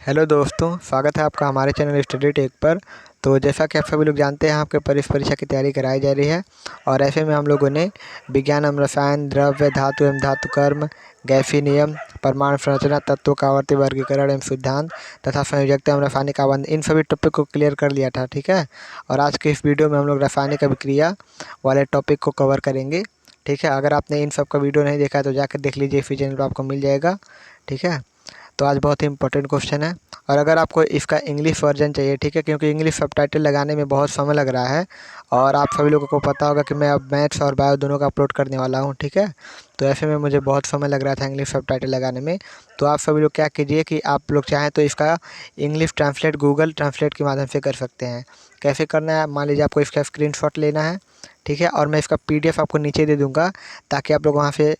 Hello दोस्तों, स्वागत है आपका हमारे चैनल स्टडी टेक पर। तो जैसा कि आप सभी लोग जानते हैं, आपके परीक्षा की तैयारी कराई जा रही है और ऐसे में हम लोगों ने विज्ञान एवं रसायन, द्रव्य, धातु एवं धातु कर्म, गैसीय नियम, परमाणु संरचना, तत्वों का आवर्ती वर्गीकरण एवं सिद्धांत तथा संयोजकता एवं रासायनिक आबंध, इन सभी टॉपिक को क्लियर कर लिया था। ठीक है। और आज के इस वीडियो में हम लोग रासायनिक अभिक्रिया वाले टॉपिक को कवर करेंगे। ठीक है। अगर आपने इन सब का वीडियो नहीं देखा है तो जाकर देख लीजिए, इसी चैनल पर आपको मिल जाएगा। ठीक है। तो आज बहुत ही इंपॉर्टेंट क्वेश्चन है और अगर आपको इसका इंग्लिश वर्जन चाहिए, ठीक है, क्योंकि इंग्लिश सबटाइटल लगाने में बहुत समय लग रहा है और आप सभी लोगों को पता होगा कि मैं अब मैथ्स और बायो दोनों का अपलोड करने वाला हूं। ठीक है। तो ऐसे में मुझे बहुत समय लग रहा था इंग्लिश सबटाइटल लगाने में। तो आप सभी लोग क्या कीजिए कि आप लोग चाहें तो इसका इंग्लिश ट्रांसलेट गूगल ट्रांसलेट के माध्यम से कर सकते हैं। कैसे करना है, मान लीजिए आपको इसका स्क्रीनशॉट लेना है। ठीक है। और मैं इसका PDF आपको नीचे दे दूँगा ताकि आप लोग वहाँ से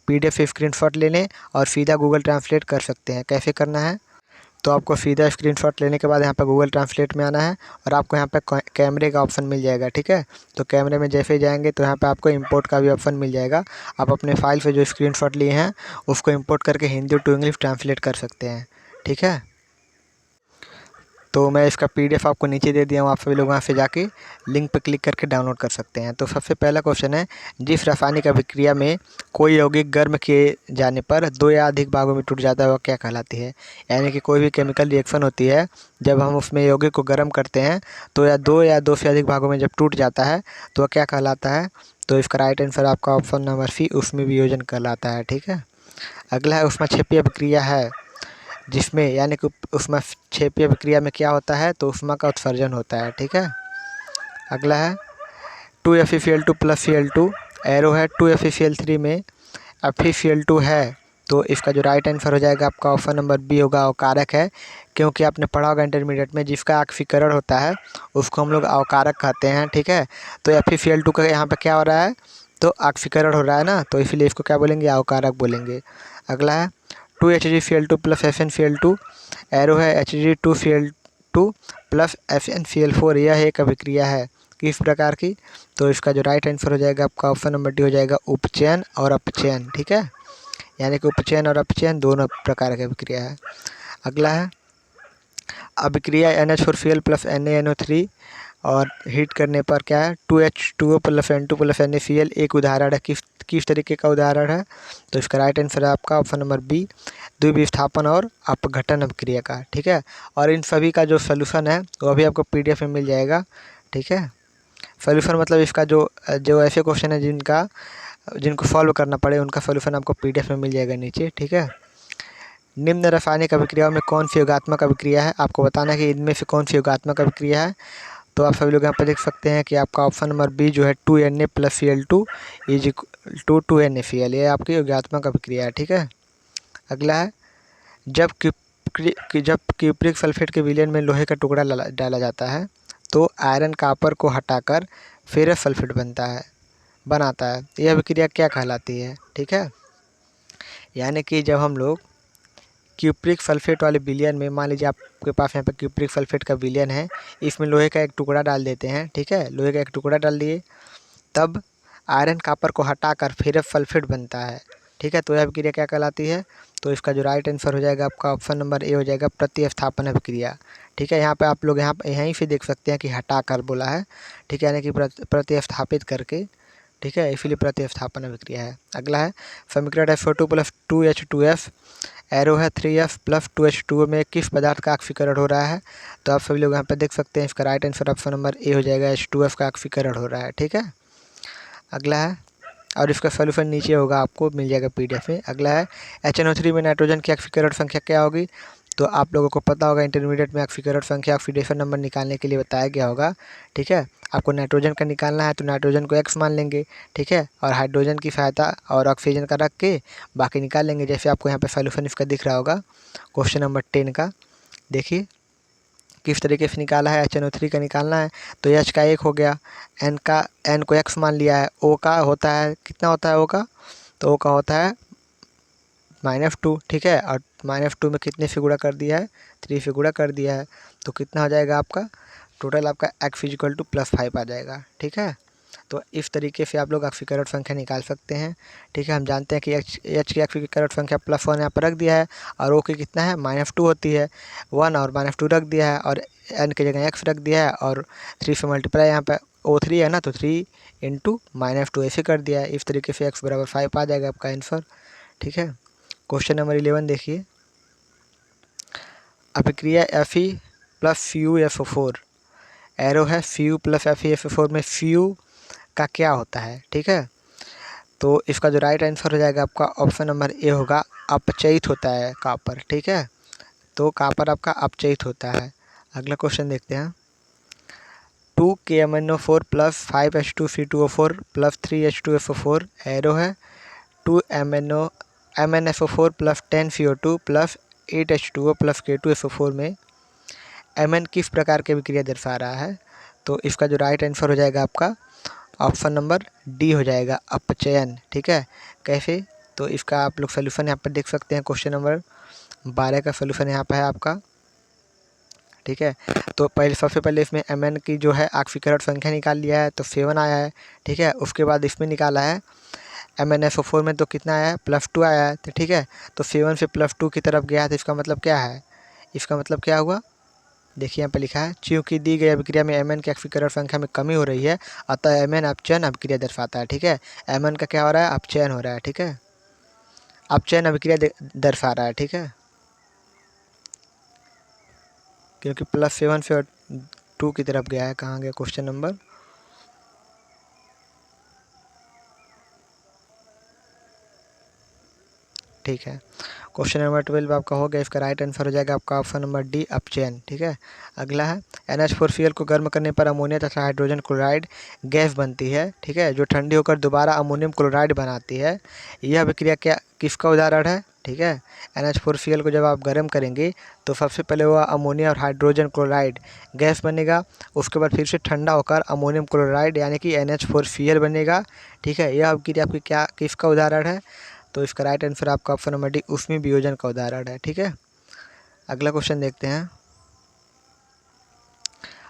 PDF स्क्रीनशॉट ले लें और सीधा गूगल ट्रांसलेट कर सकते हैं। कैसे करना है, तो आपको सीधा स्क्रीनशॉट लेने के बाद यहाँ पर गूगल ट्रांसलेट में आना है और आपको यहाँ पे कैमरे का ऑप्शन मिल जाएगा। ठीक है। तो कैमरे में जैसे ही जाएंगे तो यहाँ पे आपको इंपोर्ट का भी ऑप्शन मिल जाएगा। आप अपने फाइल से जो स्क्रीनशॉट लिए हैं उसको इंपोर्ट करके हिंदी टू इंग्लिश ट्रांसलेट कर सकते हैं। ठीक है। तो मैं इसका PDF आपको नीचे दे दिया हूँ, आप सभी लोग वहाँ से जाके लिंक पर क्लिक करके डाउनलोड कर सकते हैं। तो सबसे पहला क्वेश्चन है, जिस रासायनिक अभिक्रिया में कोई यौगिक गर्म किए जाने पर दो या अधिक भागों में टूट जाता है वह क्या कहलाती है। यानी कि कोई भी केमिकल रिएक्शन होती है, जब हम उसमें यौगिक को गर्म करते हैं तो या दो से अधिक भागों में जब टूट जाता है तो वह क्या कहलाता है। तो इसका राइट आंसर आपका ऑप्शन नंबर सी, उसमें वियोजन कहलाता है। ठीक है। अगला है, ऊष्माक्षेपी अभिक्रिया है जिसमें, यानी कि ऊष्माक्षेपी अभिक्रिया में क्या होता है, तो ऊष्मा का उत्सर्जन होता है। ठीक है। अगला है 2FeCl2 प्लस Cl2 एरो है 2FeCl3 में FeCl2 है। तो इसका जो राइट आंसर हो जाएगा आपका ऑप्शन नंबर बी होगा, अवकारक है। क्योंकि आपने पढ़ा होगा इंटरमीडिएट में, जिसका ऑक्सीकरण होता है उसको हम लोग अवकारक कहते हैं। ठीक है। तो FeCl2 का यहाँ पे क्या हो रहा है, तो ऑक्सीकरण हो रहा है ना, तो इसलिए इसको क्या बोलेंगे, अवकारक बोलेंगे। अगला है 2HgCl2 प्लस FnCl2 एरो है Hg2Cl2 प्लस FnCl4। यह एक अभिक्रिया है किस प्रकार की, तो इसका जो राइट आंसर हो जाएगा आपका ऑप्शन नंबर डी हो जाएगा, उपचयन और अपचयन। ठीक है। यानी कि उपचयन और अपचयन दोनों प्रकार की अभिक्रिया है। अगला है अभिक्रिया NH4Cl प्लस NaNO3 और हीट करने पर क्या है, 2H2O plus N2 plus NaCl एक उदाहरण है। किस तरीके का उदाहरण है, तो इसका राइट आंसर है आपका ऑप्शन नंबर बी, द्विविस्थापन और अपघटन अभिक्रिया का। ठीक है। और इन सभी का जो सोल्यूशन है वो भी आपको PDF में मिल जाएगा। ठीक है। सोल्यूशन मतलब इसका जो ऐसे क्वेश्चन है जिनको सॉल्व करना पड़े उनका सोल्यूशन आपको PDF में मिल जाएगा नीचे। ठीक है। निम्न रासायनिक अभिक्रियाओं में कौन सी योगात्मक अभिक्रिया है, आपको बताना है कि इनमें से कौन सी योगात्मक अभिक्रिया है। तो आप सभी लोग यहाँ पर देख सकते हैं कि आपका ऑप्शन नंबर बी जो है 2Na plus Cl2 is equal to 2NaCl, ये आपकी योगात्मक अभिक्रिया है। ठीक है। अगला है, जब क्यूप्रिक सल्फेट के विलयन में लोहे का टुकड़ा डाला जाता है तो आयरन कॉपर को हटाकर फेरस सल्फेट बनाता है। यह अभिक्रिया क्या कहलाती है। ठीक है। यानी कि जब हम लोग क्यूप्रिक सल्फेट वाले विलयन में, मान लीजिए आपके पास यहाँ पे क्यूप्रिक सल्फेट का विलयन है, इसमें लोहे का एक टुकड़ा डाल देते हैं। ठीक है। लोहे का एक टुकड़ा डाल दिए, तब आयरन कॉपर को हटाकर फेरस सल्फेट बनता है। ठीक है। तो यह अभिक्रिया क्या कहलाती है, तो इसका जो राइट आंसर हो जाएगा आपका ऑप्शन नंबर ए हो जाएगा, प्रतिस्थापन अभिक्रिया। ठीक है। यहाँ पे आप लोग यहीं से देख सकते हैं कि हटाकर बोला है। ठीक है। यानी कि प्रतिस्थापित करके। ठीक है। इसीलिए प्रतिस्थापन अभिक्रिया है। अगला है, समीकरण SO2 प्लस 2H2F एरो है 3F प्लस 2H2O में किस पदार्थ का ऑक्सीकरण हो रहा है। तो आप सभी लोग यहाँ पे देख सकते हैं, इसका right answer option number A हो जाएगा, H2F का ऑक्सीकरण हो रहा है। ठीक है। अगला है, और इसका सोल्यूशन नीचे होगा, आपको मिल जाएगा PDF में। अगला है, HNO3 में नाइट्रोजन की ऑक्सीकरण संख्या क्या होगी। तो आप लोगों को पता होगा इंटरमीडिएट में ऑक्सीकरण संख्या ऑक्सीडेशन नंबर निकालने के लिए बताया गया होगा। ठीक है। आपको नाइट्रोजन का निकालना है तो नाइट्रोजन को X मान लेंगे। ठीक है। और हाइड्रोजन की सहायता और ऑक्सीजन का रख के बाकी निकाल लेंगे। जैसे आपको यहाँ पे सोल्यूशन इसका दिख रहा होगा क्वेश्चन नंबर 10 का, देखिए किस तरीके से निकाला है। HNO3 का निकालना है तो H का 1 हो गया, N को X मान लिया है, O का होता है, कितना होता है O का, तो O का होता है -2। ठीक है। और -2 में कितने से गुणा कर दिया है, 3 से गुणा कर दिया है, तो कितना हो जाएगा आपका टोटल, आपका X = +5 आ जाएगा। ठीक है। तो इस तरीके से आप लोग ऑक्सीकरण संख्या निकाल सकते हैं। ठीक है, हम जानते हैं कि H की ऑक्सीकरण संख्या +1 यहाँ पर रख दिया है और O की कितना है -2 होती है, 1 और -2 रख दिया है और N की जगह x रख दिया है और 3 से मल्टीप्लाई यहाँ पे O3 है ना, तो 3 × -2 ऐसे कर दिया है। इस तरीके से x = 5 आ जाएगा आपका आंसर। ठीक है, क्वेश्चन नंबर 11 देखिए। अभिक्रिया Fe + FeO4, एरो है Fu + FeFO4 में Fu का क्या होता है। ठीक है, तो इसका जो राइट आंसर हो जाएगा आपका ऑप्शन नंबर ए होगा, अपचयित होता है कॉपर। ठीक है, तो कॉपर आपका अपचयित होता है। अगला क्वेश्चन देखते हैं। 2KMnO4 + 5H2C2O4 + 3H2SO4, एरो है 2MnFO4 + 10CO2 + 8H2O + K2SO4 में Mn किस प्रकार की विक्रिया दर्शा रहा है। तो इसका जो राइट आंसर हो जाएगा आपका ऑप्शन नंबर डी हो जाएगा, अपचयन। ठीक है, कैसे, तो इसका आप लोग सोल्यूशन यहाँ पर देख सकते हैं। क्वेश्चन नंबर 12 का सोल्यूशन यहाँ पर है आपका। ठीक है, तो सबसे पहले इसमें Mn की जो है ऑक्सीकरण संख्या निकाल लिया है, तो 7 आया है। ठीक है, उसके बाद इसमें निकाला है MnFO4 में, तो कितना आया है, +2 आया है। तो ठीक है, तो 7 से +2 की तरफ गया है, तो इसका मतलब क्या है, इसका मतलब क्या हुआ, देखिए यहाँ पर लिखा है, चूँकि दी गई अभिक्रिया में Mn की ऑक्सीकरण संख्या में कमी हो रही है, अतः Mn अपचयन अभिक्रिया दर्शाता है। ठीक है, Mn का क्या हो रहा है, अपचयन हो रहा है। ठीक है, अपचयन अभिक्रिया दर्शा रहा है। ठीक है, क्योंकि +7 से 2 की तरफ गया है। कहाँ गया क्वेश्चन नंबर, ठीक है, क्वेश्चन नंबर 12 आपका हो गया। इसका राइट आंसर हो जाएगा आपका ऑप्शन नंबर डी, अपचयन। ठीक है, अगला है NH4Cl को गर्म करने पर अमोनिया तथा हाइड्रोजन क्लोराइड गैस बनती है। ठीक है, जो ठंडी होकर दोबारा अमोनियम क्लोराइड बनाती है। यह अभिक्रिया क्या किसका उदाहरण है। ठीक है, NH4Cl को जब आप गर्म करेंगे तो सबसे पहले वह अमोनिया और हाइड्रोजन क्लोराइड गैस बनेगा, उसके बाद फिर से ठंडा होकर अमोनियम क्लोराइड यानी कि NH4Cl बनेगा। ठीक है, यह अभिक्रिया आपकी क्या किसका उदाहरण है, तो इसका राइट आंसर आपका ऑप्शन नंबर डी, उसमें वियोजन का उदाहरण है। ठीक है, अगला क्वेश्चन देखते हैं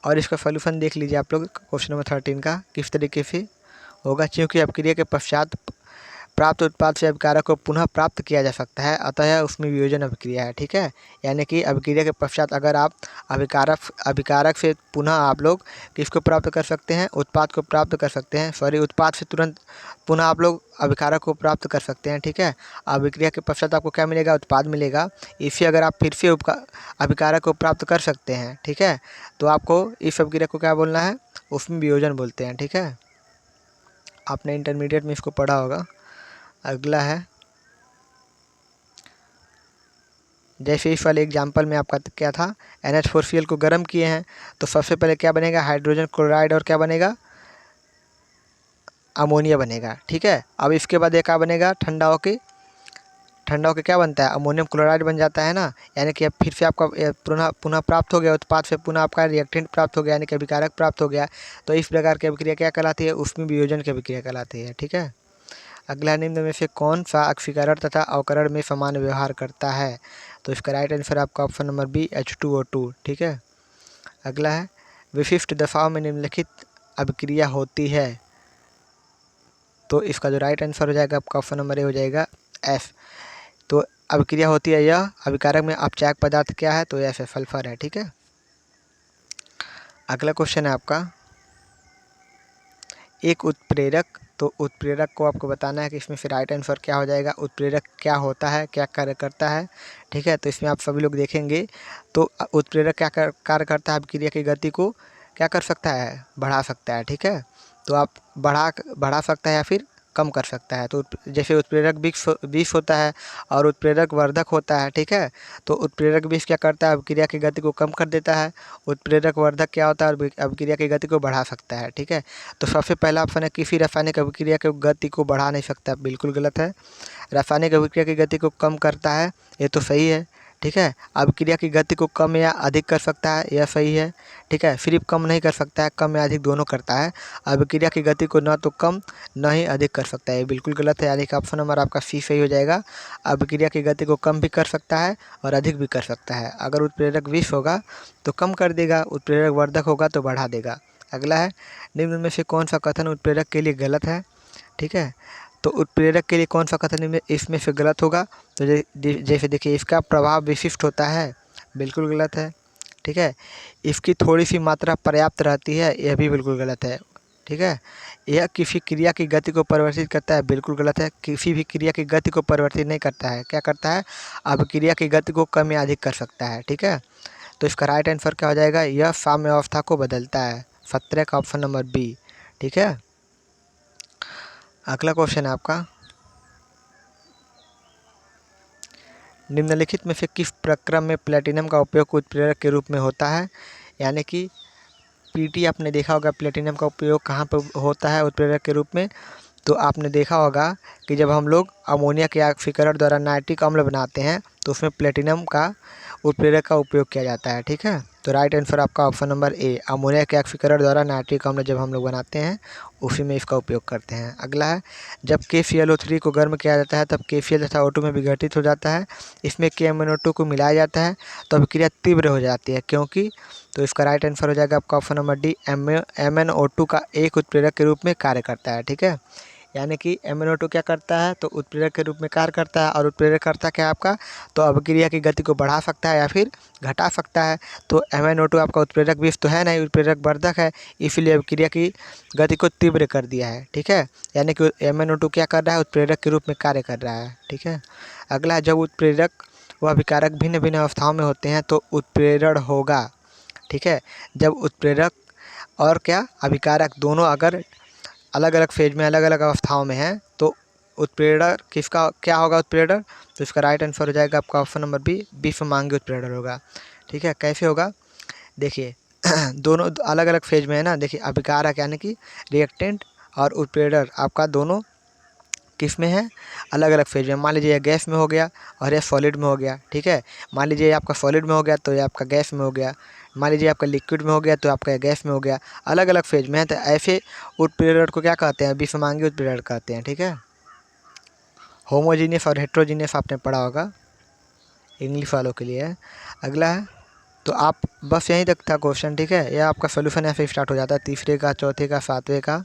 और इसका सॉल्यूशन देख लीजिए आप लोग। क्वेश्चन नंबर 13 का किस तरीके से होगा। चूँकि अभिक्रिया के पश्चात प्राप्त उत्पाद से अभिकारक को पुनः प्राप्त किया जा सकता है, अतः उसमें वियोजन अभिक्रिया है। ठीक है, यानी कि अभिक्रिया के पश्चात अगर आप अभिकारक से पुनः आप लोग किसको प्राप्त कर सकते हैं, उत्पाद को प्राप्त कर सकते हैं। सॉरी, उत्पाद से तुरंत पुनः आप लोग अभिकारक को प्राप्त कर सकते हैं। ठीक है, अभिक्रिया के पश्चात आपको क्या मिलेगा, उत्पाद मिलेगा। इसे अगर आप फिर से अभिकारक को प्राप्त कर सकते हैं, ठीक है, तो आपको इस अभिक्रिया को क्या बोलना है, उसमें वियोजन बोलते हैं। ठीक है, आपने इंटरमीडिएट में इसको पढ़ा होगा। अगला है, जैसे इस वाले एग्जाम्पल में आपका क्या था, NH4Cl को गर्म किए हैं, तो सबसे पहले क्या बनेगा, हाइड्रोजन क्लोराइड और क्या बनेगा, अमोनिया बनेगा। ठीक है, अब इसके बाद ये क्या बनेगा, ठंडा होके क्या बनता है, अमोनियम क्लोराइड बन जाता है ना। यानी कि अब फिर से आपका पुनः प्राप्त हो गया, उत्पाद से पुनः आपका रिएक्टेंट प्राप्त हो गया, यानी कि अभिकारक प्राप्त हो गया। तो इस प्रकार की अभिक्रिया क्या कहलाती है, उसमें वियोजन की अभिक्रिया कहलाती है। ठीक है, अगला, निम्न में से कौन सा ऑक्सीकरण तथा अवकरण में समान व्यवहार करता है। तो इसका राइट आंसर आपका ऑप्शन नंबर बी, H2O2। ठीक है, अगला है, विशिष्ट दशाओं में निम्नलिखित अभिक्रिया होती है। तो इसका जो राइट आंसर हो जाएगा आपका ऑप्शन नंबर ए हो जाएगा, F। तो अभिक्रिया होती है यह, अभिकारक में अपचायक पदार्थ क्या है, तो F है, सल्फर है। ठीक है, अगला क्वेश्चन है आपका, एक उत्प्रेरक, तो उत्प्रेरक को आपको बताना है कि इसमें से राइट आंसर क्या हो जाएगा, उत्प्रेरक क्या होता है, क्या कार्य करता है। ठीक है, तो इसमें आप सभी लोग देखेंगे, तो उत्प्रेरक क्या कार्य करता है, अभिक्रिया की गति को क्या कर सकता है, बढ़ा सकता है। ठीक है, तो आप बढ़ा सकता है या फिर कम कर सकता है। तो जैसे उत्प्रेरक विष होता है और उत्प्रेरक वर्धक होता है। ठीक है, तो उत्प्रेरक विष क्या करता है, अभिक्रिया की गति को कम कर देता है। उत्प्रेरक वर्धक क्या होता है, अभिक्रिया की गति को बढ़ा सकता है। ठीक है, तो सबसे पहला ऑप्शन है, किसी रासायनिक अभिक्रिया की गति को बढ़ा नहीं सकता, बिल्कुल गलत है। रासायनिक अभिक्रिया की गति को कम करता है, ये तो सही है। ठीक है, अभिक्रिया की गति को कम या अधिक कर सकता है, यह सही है। ठीक है, सिर्फ कम नहीं कर सकता है, कम या अधिक दोनों करता है। अभिक्रिया की गति को न तो कम न ही अधिक कर सकता है, ये बिल्कुल गलत है। यानी कि ऑप्शन नंबर आपका सी सही हो जाएगा। अभिक्रिया की गति को कम भी कर सकता है और अधिक भी कर सकता है। अगर उत्प्रेरक विष होगा तो कम कर देगा, उत्प्रेरक वर्धक होगा तो बढ़ा देगा। अगला है, निम्न में से कौन सा कथन उत्प्रेरक के लिए गलत है? ठीक है, तो उत्प्रेरक के लिए कौन सा कथन इसमें से गलत होगा? तो जैसे देखिए, इसका प्रभाव विशिष्ट होता है, बिल्कुल गलत है। ठीक है, इसकी थोड़ी सी मात्रा पर्याप्त रहती है, यह भी बिल्कुल गलत है। ठीक है, यह किसी क्रिया की गति को परिवर्तित करता है, बिल्कुल गलत है। किसी भी क्रिया की गति को परिवर्तित नहीं करता है, क्या करता है? अभिक्रिया की गति को कम या अधिक कर सकता है। ठीक है, तो इसका राइट आंसर क्या हो जाएगा? यह साम्यावस्था को बदलता है। 17 का ऑप्शन नंबर बी। ठीक है, अगला क्वेश्चन है आपका, निम्नलिखित में से किस प्रक्रम में प्लेटिनम का उपयोग उत्प्रेरक के रूप में होता है? यानी कि पीटी आपने देखा होगा, प्लेटिनम का उपयोग कहाँ पर होता है उत्प्रेरक के रूप में? तो आपने देखा होगा कि जब हम लोग अमोनिया के ऑक्सीकरण द्वारा नाइट्रिक अम्ल बनाते हैं तो उसमें प्लेटिनम का उत्प्रेरक का उपयोग किया जाता है। ठीक है, तो राइट आंसर आपका ऑप्शन नंबर ए, अमोनिया के ऑक्सीकरण द्वारा नाइट्रिक अम्ल जब हम लोग बनाते हैं उसी में इसका उपयोग करते हैं। अगला है, जब KClO3 को गर्म किया जाता है तब KCl तथा O2 में विघटित हो जाता है, इसमें KMnO2 को मिलाया जाता है तो अभिक्रिया तीव्र हो जाती है, क्योंकि? तो इसका राइट आंसर हो जाएगा आपका ऑप्शन नंबर डी, MnO2 का एक उत्प्रेरक के रूप में कार्य करता है। ठीक है, यानी कि MnO2 क्या करता है? तो उत्प्रेरक के रूप में कार्य करता है, और उत्प्रेरक करता क्या है आपका? तो अभिक्रिया की गति को बढ़ा सकता है या फिर घटा सकता है। तो MnO2 आपका उत्प्रेरक विष तो है नहीं, उत्प्रेरक वर्धक है, इसीलिए अभिक्रिया की गति को तीव्र कर दिया है। ठीक है, यानी कि MnO2 क्या कर रहा है? उत्प्रेरक के रूप में कार्य कर रहा है। ठीक है, अगला, जब उत्प्रेरक व अभिकारक भिन्न भिन्न अवस्थाओं में होते हैं तो उत्प्रेरण होगा। ठीक है, जब उत्प्रेरक और क्या अभिकारक दोनों अगर अलग अलग फेज में, अलग अलग अवस्थाओं में हैं तो उत्प्रेरण किसका क्या होगा? उत्प्रेरण। तो इसका राइट आंसर हो जाएगा आपका ऑप्शन नंबर बी, विषमांगी उत्प्रेरण होगा। ठीक है, कैसे होगा? देखिए दोनों अलग अलग फेज में है ना। देखिए, अभिकारक यानी कि रिएक्टेंट और उत्प्रेरण आपका दोनों किस में है? अलग अलग फेज में। मान लीजिए यह गैस में हो गया और यह सॉलिड में हो गया। ठीक है, मान लीजिए आपका सॉलिड में हो गया तो यह आपका गैस में हो गया, मान लीजिए आपका लिक्विड में हो गया तो आपका गैस में हो गया, अलग अलग फेज में है। तो ऐसे उत्प्रेरण को क्या कहते हैं? विषमांगी उत्प्रेरण कहते हैं। ठीक है, होमोजीनियस और हेट्रोजीनियस आपने पढ़ा होगा, इंग्लिश वालों के लिए है। अगला है, तो आप बस यहीं तक था क्वेश्चन। ठीक है, यह आपका सोल्यूशन यहाँ से स्टार्ट हो जाता है, तीसरे का, चौथे का, सातवें का।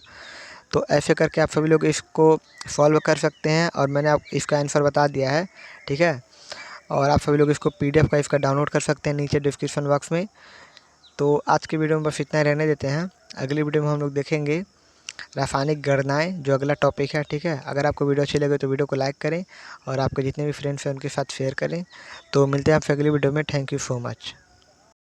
तो ऐसे करके आप सभी लोग इसको सॉल्व कर सकते हैं, और मैंने आप इसका आंसर बता दिया है। ठीक है, और आप सभी लोग इसको PDF का इसका डाउनलोड कर सकते हैं नीचे डिस्क्रिप्शन बॉक्स में। तो आज की वीडियो में बस इतना रहने देते हैं। अगली वीडियो में हम लोग देखेंगे रासायनिक गणनाएँ, जो अगला टॉपिक है। ठीक है, अगर आपको वीडियो अच्छी लगे तो वीडियो को लाइक करें और आपके जितने भी फ्रेंड्स हैं उनके साथ शेयर करें। तो मिलते हैं आपसे अगली वीडियो में। Thank you so much.